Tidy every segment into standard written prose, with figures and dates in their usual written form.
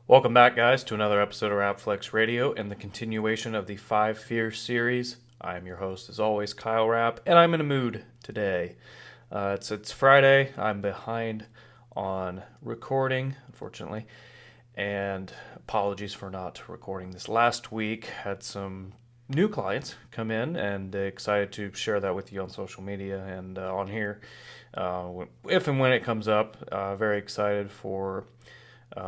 Welcome back, guys, to another episode of Rapflex Radio and the continuation of the Five Fears series. I am your host, as always, Kyle Rapp, and I'm in a mood today. It's Friday. I'm behind on recording, unfortunately, and apologies for not recording this last week. Had some new clients come in, and excited to share that with you on social media and on here, if and when it comes up. Very excited for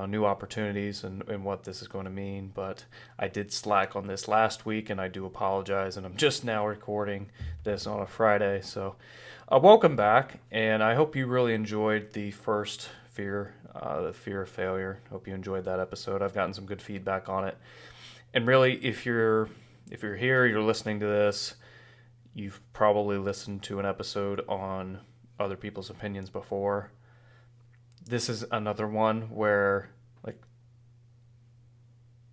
new opportunities and what this is going to mean. But I did slack on this last week, and I do apologize. And I'm just now recording this on a Friday. So welcome back, and I hope you really enjoyed the first fear, the fear of failure. Hope you enjoyed that episode. I've gotten some good feedback on it. And really, if you're here, you're listening to this, you've probably listened to an episode on other people's opinions before. This is another one where, like,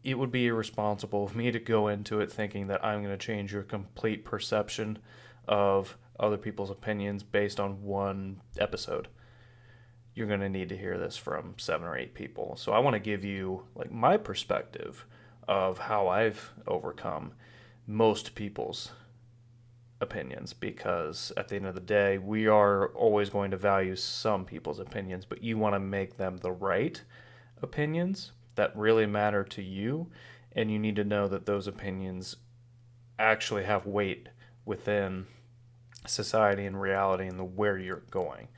it would be irresponsible of me to go into it thinking that I'm going to change your complete perception of other people's opinions based on one episode. You're going to need to hear this from 7 or 8 people. So I want to give you, like, my perspective of how I've overcome most people's opinions, because at the end of the day, we are always going to value some people's opinions, but you want to make them the right opinions that really matter to you, and you need to know that those opinions actually have weight within society and reality and where you're going.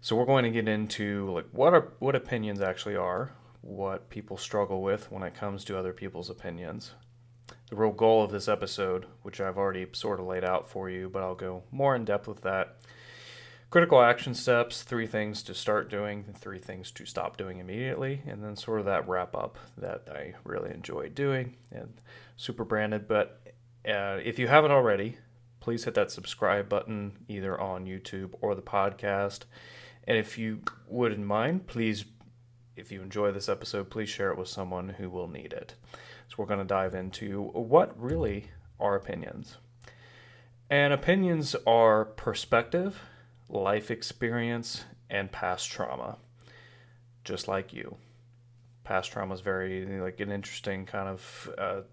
So we're going to get into, like, what opinions actually are, what people struggle with when it comes to other people's opinions. The real goal of this episode, which I've already sort of laid out for you, but I'll go more in depth with that. Critical action steps, 3 things to start doing, 3 things to stop doing immediately, and then sort of that wrap up that I really enjoy doing and super branded. But if you haven't already, please hit that subscribe button either on YouTube or the podcast. And if you wouldn't mind, please, if you enjoy this episode, please share it with someone who will need it. So we're going to dive into what really are opinions. And opinions are perspective, life experience, and past trauma. Just like you. Past trauma is very, like, an interesting kind of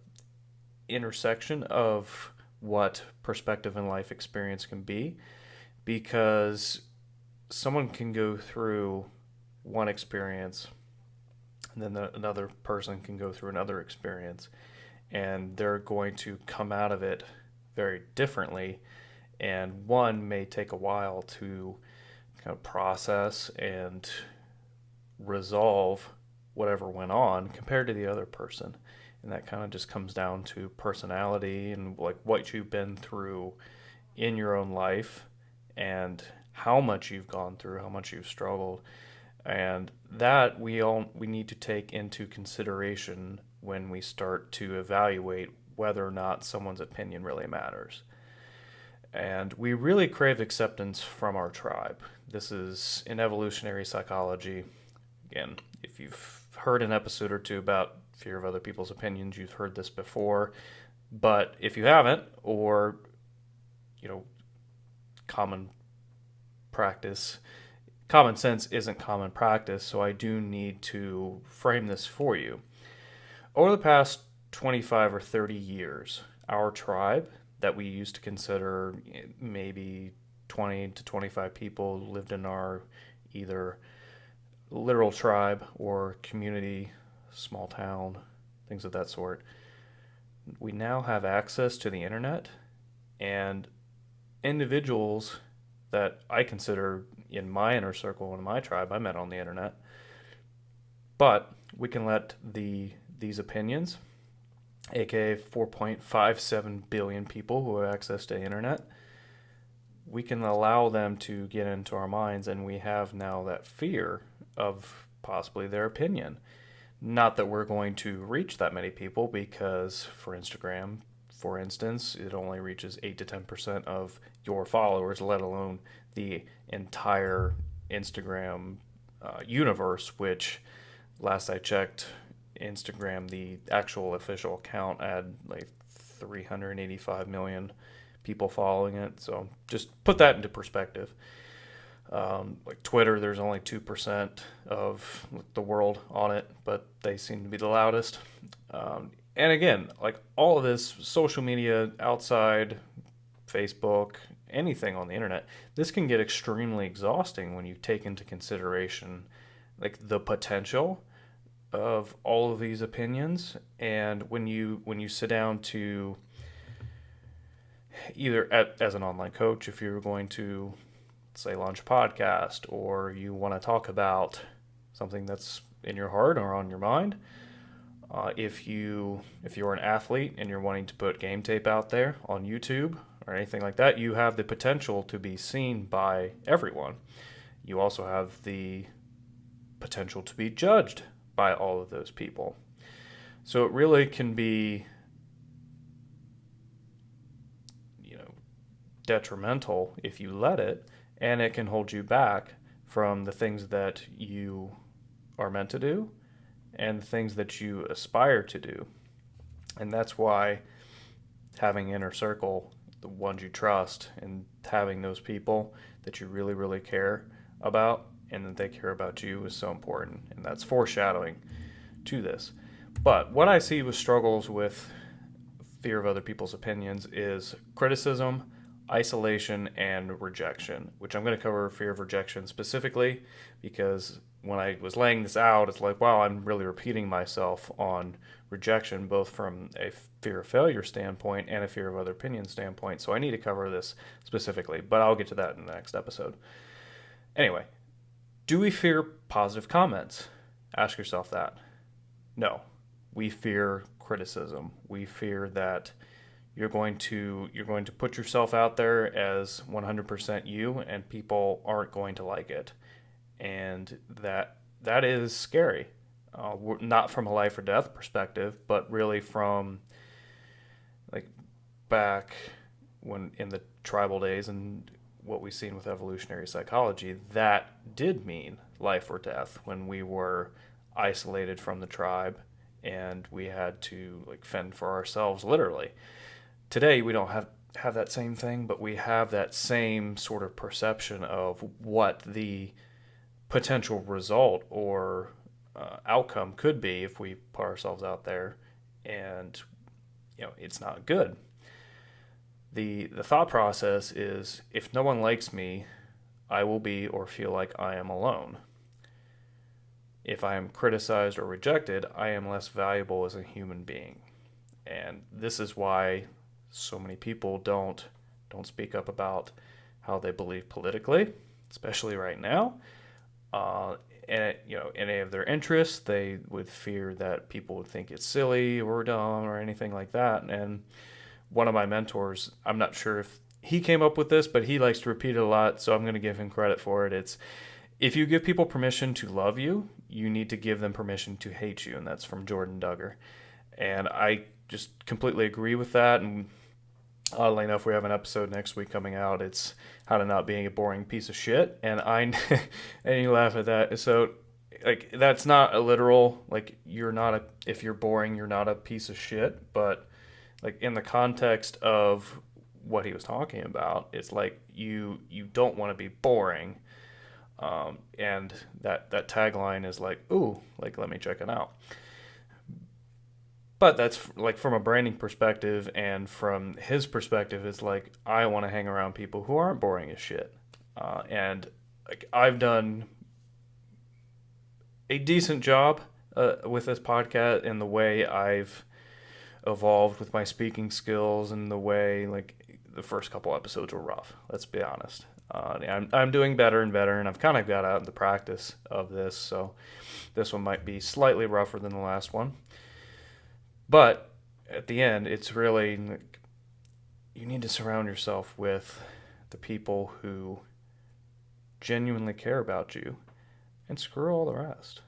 intersection of what perspective and life experience can be, because someone can go through one experience and then another person can go through another experience, and they're going to come out of it very differently, and one may take a while to kind of process and resolve whatever went on compared to the other person. And that kind of just comes down to personality and, like, what you've been through in your own life and how much you've gone through, how much you've struggled. And that we need to take into consideration when we start to evaluate whether or not someone's opinion really matters. And we really crave acceptance from our tribe. This is in evolutionary psychology. Again, if you've heard an episode or 2 about fear of other people's opinions, you've heard this before. But if you haven't, or, common sense isn't common practice, so I do need to frame this for you. Over the past 25 or 30 years, our tribe that we used to consider maybe 20 to 25 people lived in our either literal tribe or community, small town, things of that sort. We now have access to the internet, and individuals that I consider in my inner circle in my tribe, I met on the internet. But we can let these opinions, aka 4.57 billion people who have access to the internet, we can allow them to get into our minds, and we have now that fear of possibly their opinion. Not that we're going to reach that many people, because for Instagram, for instance, it only reaches 8 to 10% of your followers, let alone the entire Instagram universe, which last I checked, Instagram, the actual official account, had like 385 million people following it. So just put that into perspective. Like Twitter, there's only 2% of the world on it, but they seem to be the loudest. And again, like all of this social media outside, Facebook, anything on the internet, this can get extremely exhausting when you take into consideration like the potential of all of these opinions. And when you sit down to either as an online coach, if you're going to say launch a podcast, or you want to talk about something that's in your heart or on your mind, if you're an athlete and you're wanting to put game tape out there on YouTube or anything like that, you have the potential to be seen by everyone. You also have the potential to be judged by all of those people. So it really can be, detrimental if you let it, and it can hold you back from the things that you are meant to do and the things that you aspire to do. And that's why having inner circle, the ones you trust, and having those people that you really, really care about and that they care about you is so important. And that's foreshadowing to this. But what I see with struggles with fear of other people's opinions is criticism, isolation, and rejection, which I'm going to cover fear of rejection specifically because when I was laying this out, it's like, wow, I'm really repeating myself on rejection, both from a fear of failure standpoint and a fear of other opinions standpoint. So I need to cover this specifically, but I'll get to that in the next episode. Anyway, do we fear positive comments? Ask yourself that. No, we fear criticism. We fear that you're going to put yourself out there as 100% you, and people aren't going to like it, and that is scary. Not from a life or death perspective, but really from like back when in the tribal days and what we've seen with evolutionary psychology, that did mean life or death when we were isolated from the tribe and we had to like fend for ourselves literally. Today, we don't have that same thing, but we have that same sort of perception of what the potential result or outcome could be if we put ourselves out there, and it's not good. The thought process is, if no one likes me, I will be or feel like I am alone. If I am criticized or rejected, I am less valuable as a human being. And this is why so many people don't speak up about how they believe politically, especially right now. And any of their interests, they would fear that people would think it's silly or dumb or anything like that. And one of my mentors, I'm not sure if he came up with this, but he likes to repeat it a lot, so I'm going to give him credit for it. It's, if you give people permission to love you, you need to give them permission to hate you. And that's from Jordan Duggar. And I just completely agree with that. And oddly enough, we have an episode next week coming out. It's how to not being a boring piece of shit. And and you laugh at that. So like, that's not a literal, like, if you're boring, you're not a piece of shit. But like in the context of what he was talking about, it's like you don't want to be boring. And that tagline is like, ooh, like, let me check it out. But that's like from a branding perspective, and from his perspective, it's like, I want to hang around people who aren't boring as shit. And like, I've done a decent job with this podcast in the way I've evolved with my speaking skills, and the way, like, the first couple episodes were rough. Let's be honest. I'm doing better and better, and I've kind of got out in the practice of this, so this one might be slightly rougher than the last one. But at the end, it's really, like, you need to surround yourself with the people who genuinely care about you, and screw all the rest.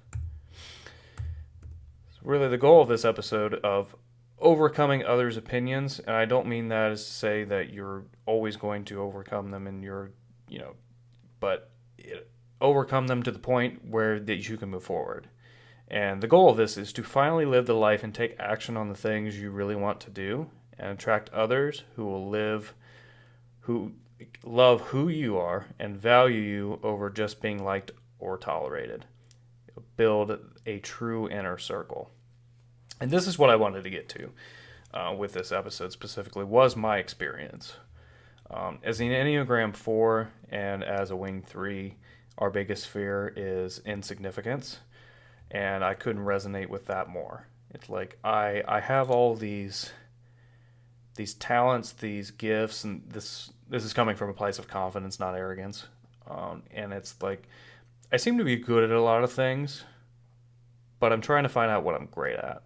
So really, the goal of this episode of overcoming others' opinions, and I don't mean that as to say that you're always going to overcome them, and but overcome them to the point where that you can move forward. And the goal of this is to finally live the life and take action on the things you really want to do, and attract others who will live, who love who you are and value you over just being liked or tolerated. Build a true inner circle. And this is what I wanted to get to with this episode specifically, was my experience. As an Enneagram 4 and as a Wing 3, our biggest fear is insignificance. And I couldn't resonate with that more. It's like I have all these talents, these gifts, and this is coming from a place of confidence, not arrogance. And it's like I seem to be good at a lot of things, but I'm trying to find out what I'm great at,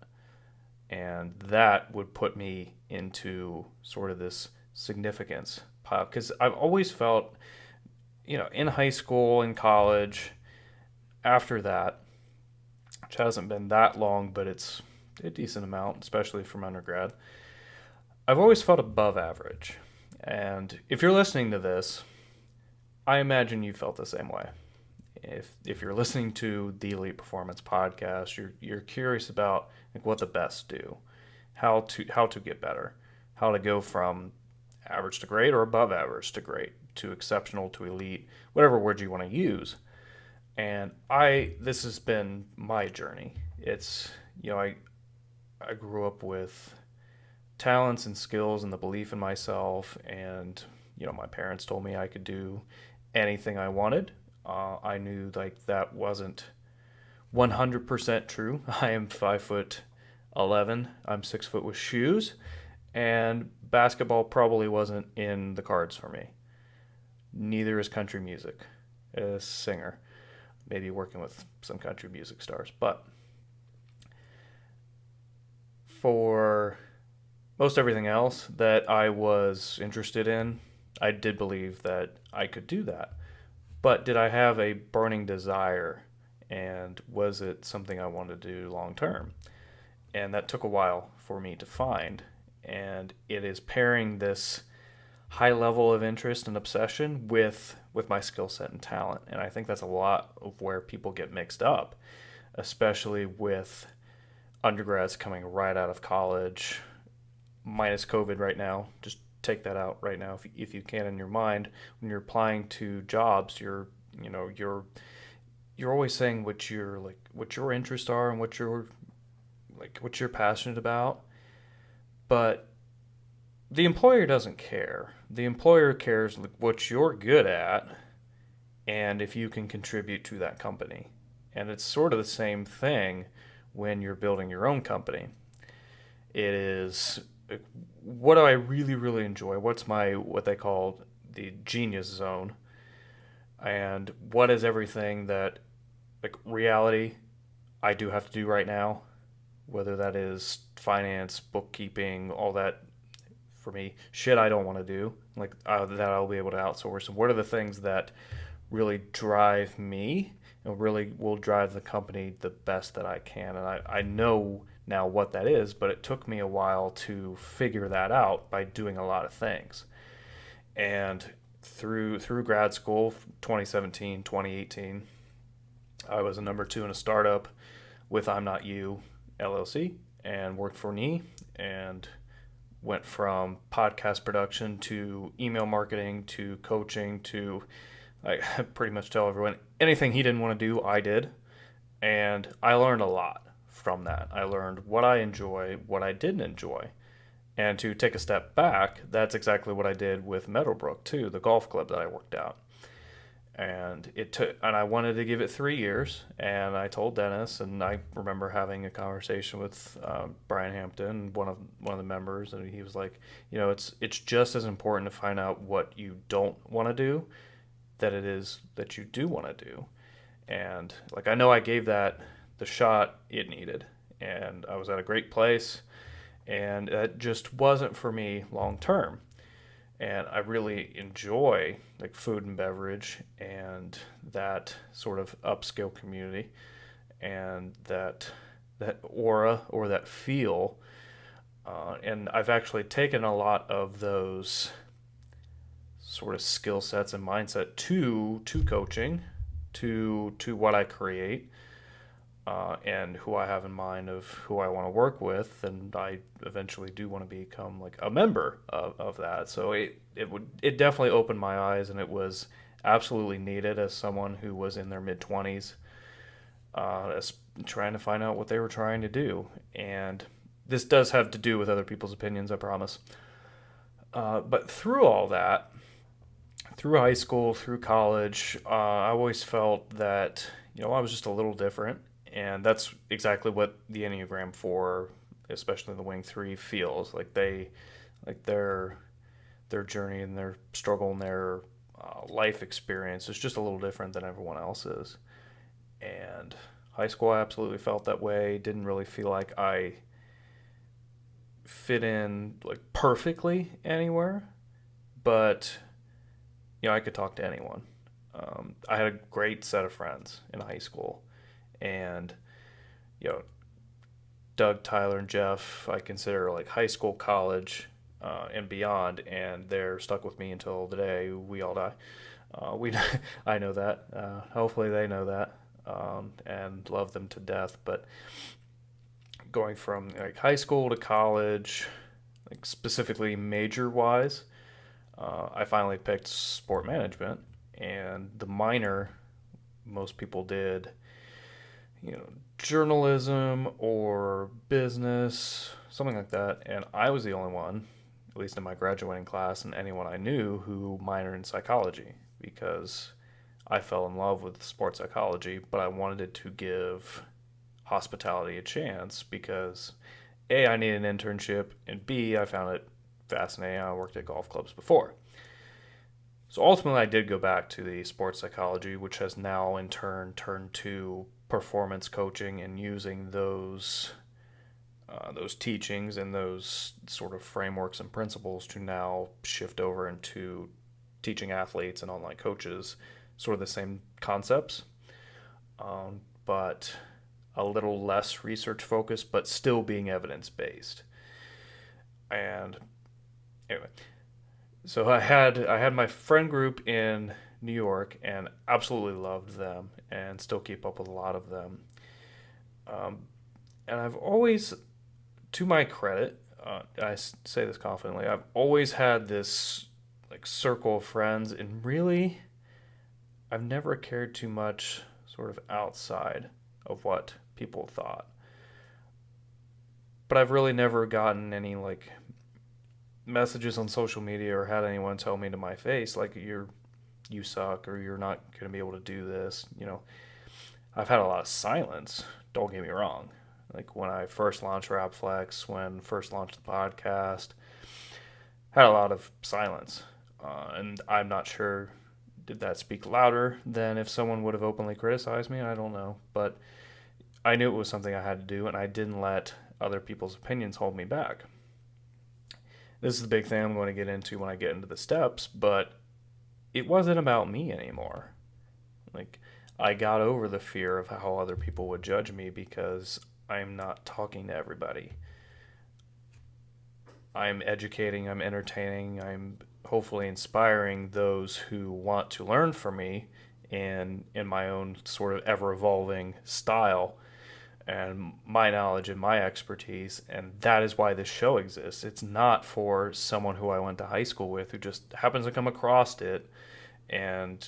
and that would put me into sort of this significance pile because I've always felt, in high school, in college, after that, which hasn't been that long, but it's a decent amount, especially from undergrad. I've always felt above average. And if you're listening to this, I imagine you felt the same way. If you're listening to the Elite Performance podcast, you're curious about like what the best do, how to get better, how to go from average to great or above average to great to exceptional to elite, whatever word you want to use. And this has been my journey. It's I grew up with talents and skills and the belief in myself, and my parents told me I could do anything I wanted. I knew like that wasn't 100% true. I am 5'11". I'm 6 foot with shoes, and basketball probably wasn't in the cards for me. Neither is country music. A singer, maybe working with some country music stars, but for most everything else that I was interested in, I did believe that I could do that. But did I have a burning desire, and was it something I wanted to do long term? And that took a while for me to find. And it is pairing this high level of interest and obsession with my skill set and talent. And I think that's a lot of where people get mixed up, especially with undergrads coming right out of college, minus COVID right now. Just take that out right now if you can in your mind. When you're applying to jobs, you're always saying what your interests are and what you're passionate about. But the employer doesn't care. The employer cares what you're good at and if you can contribute to that company. And it's sort of the same thing when you're building your own company. It is, what do I really, really enjoy? What's what they call the genius zone? And what is everything that, like, reality I do have to do right now? Whether that is finance, bookkeeping, all that, for me, shit I don't want to do, like that I'll be able to outsource. And what are the things that really drive me and really will drive the company the best that I can? And I know now what that is, but it took me a while to figure that out by doing a lot of things. And through grad school, 2017, 2018, I was a number 2 in a startup with I'm Not You LLC, and worked for NE, and went from podcast production to email marketing to coaching to, I pretty much tell everyone, anything he didn't want to do, I did. And I learned a lot from that. I learned what I enjoy, what I didn't enjoy. And to take a step back, that's exactly what I did with Meadowbrook too, the golf club that I worked out. And I wanted to give it 3 years. And I told Dennis, and I remember having a conversation with Brian Hampton, one of the members, and he was like, it's just as important to find out what you don't want to do that it is that you do want to do. And like, I know I gave that the shot it needed, and I was at a great place, and that just wasn't for me long term. And I really enjoy like food and beverage and that sort of upscale community and that aura or that feel. And I've actually taken a lot of those sort of skill sets and mindset to coaching, to what I create. and who I have in mind of who I want to work with, and I eventually do want to become like a member of that. So it definitely opened my eyes, and it was absolutely needed as someone who was in their mid 20s, as trying to find out what they were trying to do. And this does have to do with other people's opinions, I promise. But through all that, through high school, through college, I always felt that I was just a little different, and that's exactly what the Enneagram Four, especially the Wing Three, feels like. Like their journey and their struggle and their life experience is just a little different than everyone else's. And high school, I absolutely felt that way. Didn't really feel like I fit in like perfectly anywhere, but I could talk to anyone. I had a great set of friends in high school, and you know, Doug, Tyler, and Jeff, I consider like high school, college, and beyond, and they're stuck with me until the day we all die. We, I know that. Hopefully, they know that, and love them to death. But going from like high school to college, like specifically major wise, I finally picked sport management, and the minor most people did, journalism or business, something like that. And I was the only one, at least in my graduating class and anyone I knew, who minored in psychology because I fell in love with sports psychology, but I wanted to give hospitality a chance because A, I needed an internship, and B, I found it fascinating. I worked at golf clubs before. So ultimately, I did go back to the sports psychology, which has now in turn turned to performance coaching and using those teachings and those sort of frameworks and principles to now shift over into teaching athletes and online coaches sort of the same concepts, but a little less research focused, but still being evidence based. And anyway, so I had my friend group in New York and absolutely loved them and still keep up with a lot of them. Um, and I've always, to my credit, I say this confidently, I've always had this like circle of friends, and really, I've never cared too much sort of outside of what people thought. But I've really never gotten any like messages on social media or had anyone tell me to my face like you suck or you're not going to be able to do this. I've had a lot of silence. Don't get me wrong. Like when I first launched Rapflex, when first launched the podcast, had a lot of silence, and I'm not sure did that speak louder than if someone would have openly criticized me. I don't know, but I knew it was something I had to do, and I didn't let other people's opinions hold me back. This is the big thing I'm going to get into when I get into the steps, but it wasn't about me anymore. Like, I got over the fear of how other people would judge me because I'm not talking to everybody. I'm educating, I'm entertaining, I'm hopefully inspiring those who want to learn from me and in my own sort of ever evolving style and my knowledge and my expertise. And that is why this show exists. It's not for someone who I went to high school with who just happens to come across it, and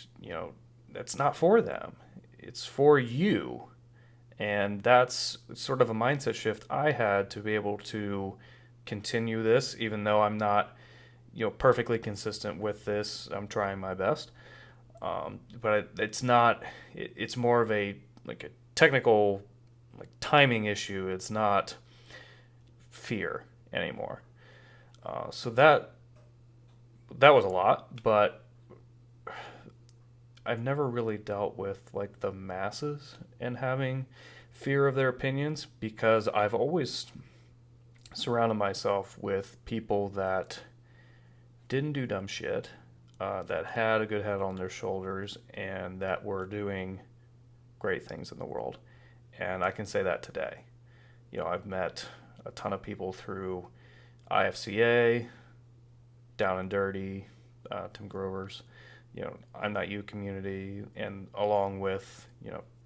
that's not for them. It's for you. And that's sort of a mindset shift I had to be able to continue this, even though I'm not perfectly consistent with this. I'm trying my best, but it's not. It's more of a like a technical like timing issue. It's not fear anymore. So that was a lot, but I've never really dealt with like the masses and having fear of their opinions because I've always surrounded myself with people that didn't do dumb shit, that had a good head on their shoulders, and that were doing great things in the world. And I can say that today. I've met a ton of people through IFCA, Down and Dirty, Tim Grover's, I'm Not You community, and along with,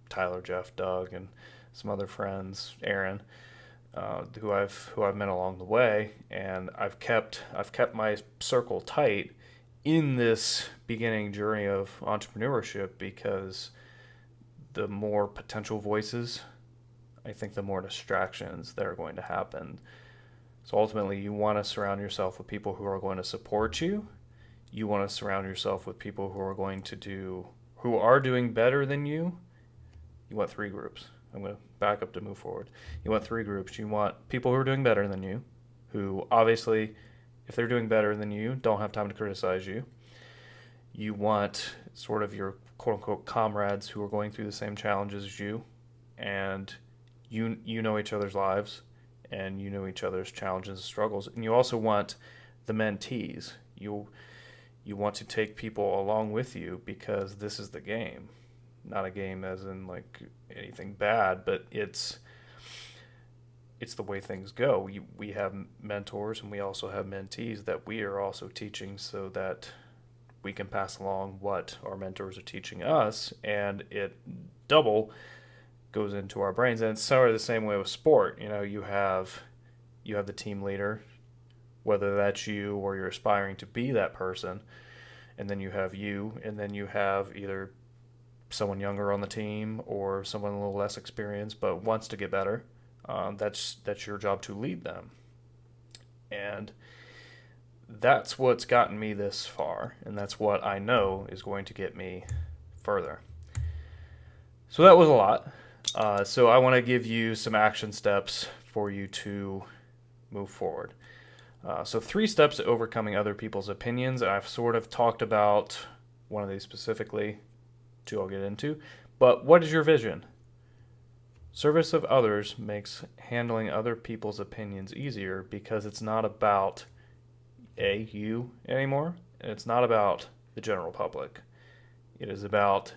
Tyler, Jeff, Doug, and some other friends, Aaron, who I've met along the way, and I've kept my circle tight in this beginning journey of entrepreneurship, because the more potential voices, I think the more distractions that are going to happen. So ultimately, you want to surround yourself with people who are going to support you. You want to surround yourself with people who are doing better than you. You want three groups. I'm going to back up to move forward. You want three groups. You want people who are doing better than you, who obviously, if they're doing better than you, don't have time to criticize you. You want sort of your quote unquote comrades who are going through the same challenges as you, and you know each other's lives, and you know each other's challenges and struggles. And you also want the mentees. You want to take people along with you, because this is the game. Not a game as in like anything bad, but it's the way things go. We have mentors, and we also have mentees that we are also teaching, so that we can pass along what our mentors are teaching us, and it double goes into our brains. And it's sort of the same way with sport. You have the team leader, whether that's you or you're aspiring to be that person, and then you have you, and then you have either someone younger on the team or someone a little less experienced but wants to get better. That's your job to lead them. And that's what's gotten me this far, and that's what I know is going to get me further. So that was a lot. So I want to give you some action steps for you to move forward. So 3 steps to overcoming other people's opinions. I've sort of talked about one of these specifically, 2 I'll get into. But what is your vision? Service of others makes handling other people's opinions easier, because it's not about you anymore, and it's not about the general public. It is about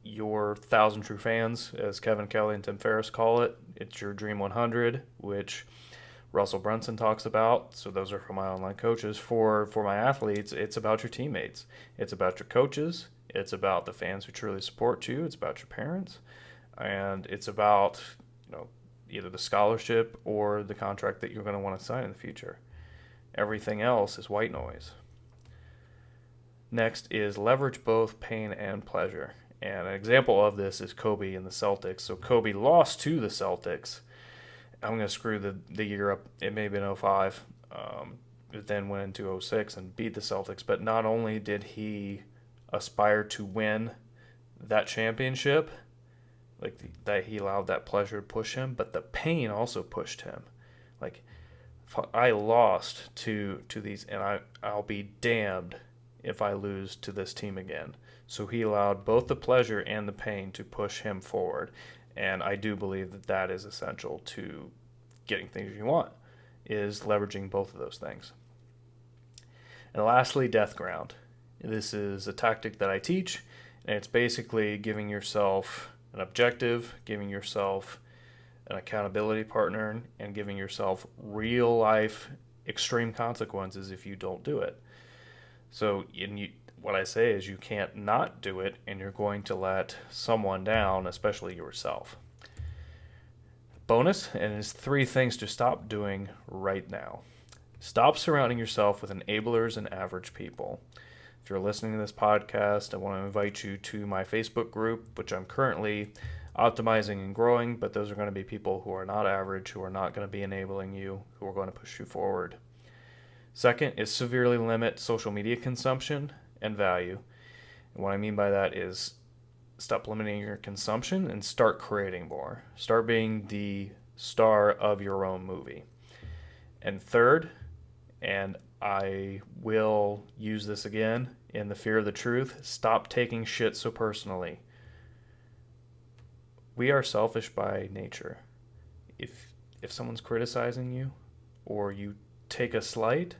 your 1,000 true fans, as Kevin Kelly and Tim Ferriss call it. It's your Dream 100, which Russell Brunson talks about. So those are for my online coaches. For my athletes, it's about your teammates. It's about your coaches. It's about the fans who truly support you. It's about your parents. And it's about, either the scholarship or the contract that you're going to want to sign in the future. Everything else is white noise. Next is leverage both pain and pleasure. And an example of this is Kobe and the Celtics. So Kobe lost to the Celtics. I'm going to screw the year up. It may have been 05. Then went into 06 and beat the Celtics. But not only did he aspire to win that championship, that he allowed that pleasure to push him, but the pain also pushed him. I lost to these, and I'll be damned if I lose to this team again. So he allowed both the pleasure and the pain to push him forward. And I do believe that is essential to getting things you want, is leveraging both of those things. And lastly, death ground. This is a tactic that I teach, and it's basically giving yourself an objective, giving yourself an accountability partner, and giving yourself real life extreme consequences if you don't do it. So what I say is you can't not do it, and you're going to let someone down, especially yourself. Bonus, and it's 3 things to stop doing right now. Stop surrounding yourself with enablers and average people. If you're listening to this podcast, I want to invite you to my Facebook group, which I'm currently optimizing and growing, but those are going to be people who are not average, who are not going to be enabling you, who are going to push you forward. Second is severely limit social media consumption and value. And what I mean by that is stop limiting your consumption and start creating more. Start being the star of your own movie. And third, and I will use this again in the fear of the truth, stop taking shit so personally. We are selfish by nature. If someone's criticizing you or you take a slight,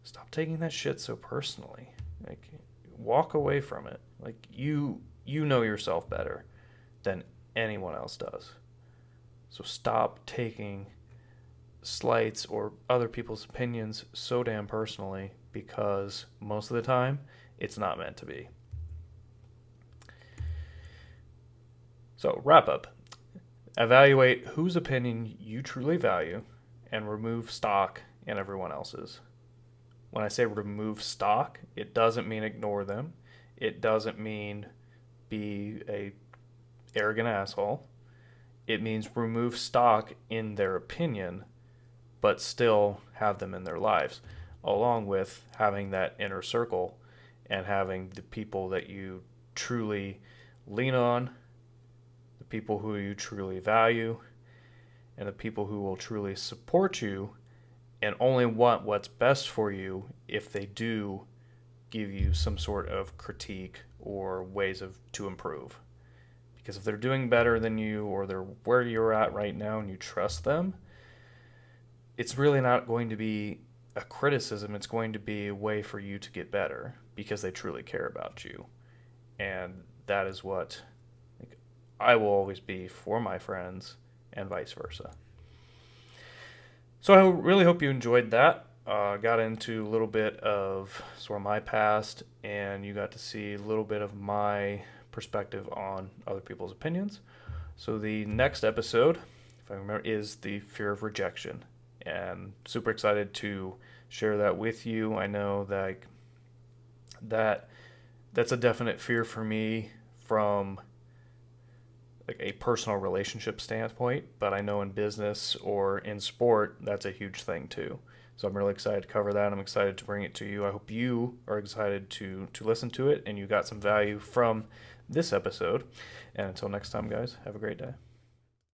stop taking that shit so personally. Walk away from it. You know yourself better than anyone else does. So stop taking slights or other people's opinions so damn personally, because most of the time it's not meant to be. So, wrap up. Evaluate whose opinion you truly value and remove stock in everyone else's. When I say remove stock, it doesn't mean ignore them. It doesn't mean be a arrogant asshole. It means remove stock in their opinion, but still have them in their lives, along with having that inner circle and having the people that you truly lean on, the people who you truly value, and the people who will truly support you and only want what's best for you if they do give you some sort of critique or ways to improve. Because if they're doing better than you or they're where you're at right now and you trust them, it's really not going to be a criticism. It's going to be a way for you to get better because they truly care about you. And that is what I will always be for my friends and vice versa. So I really hope you enjoyed that. Got into a little bit of sort of my past, and you got to see a little bit of my perspective on other people's opinions. So the next episode, if I remember, is the fear of rejection, and super excited to share that with you. I know that's a definite fear for me from like a personal relationship standpoint, but I know in business or in sport, that's a huge thing too. So I'm really excited to cover that. I'm excited to bring it to you. I hope you are excited to listen to it and you got some value from this episode. And until next time, guys, have a great day.